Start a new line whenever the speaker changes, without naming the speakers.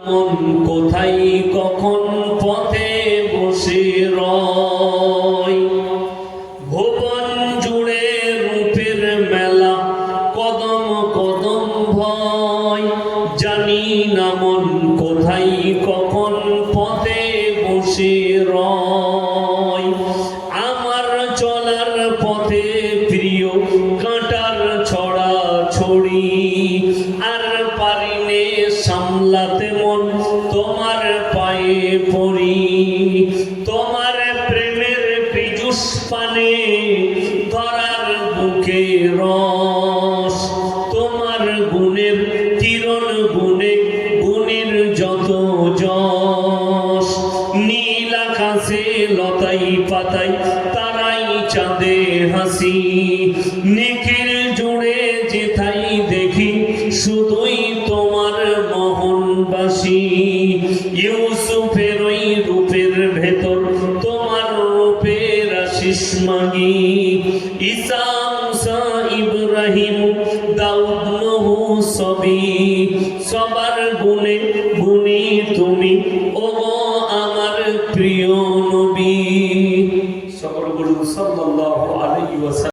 মন কোথায় কখন পথে বসে রয়, ভুবন জুড়ে রূপের মেলা, কদম কদম ভয়। জানি না মন কোথায় কখন পথে বসে রয়। আমার চলার পথে প্রিয় কাঁটার ছড়া ছড়ি, আর পারিনে সামলাতে মন তোমার পায়ে পড়ি। তোমার প্রেমের পীযুষ পানে ধরার বুকে রস, তোমার গুণের কিরণ গুণে গুণের যত যশ। নীল আকাশে লতাই পাতাই তারাই চাঁদে হাসি, নিখিল জুড়ে যেথাই দেখি শুধুই তোমার মোহনবাসী। ইউসুফের ওই রূপের ভেতর তোমার রূপের আশিস মাগি। ঈসা মুসা ইব্রাহিম দাউদ নূহ সবই, সবার গুণে গুণী তুমি ওগো আমার প্রিয় নবী। সকল বলুন সাল্লাল্লাহু আলাইহি ওয়াসাল্লাম।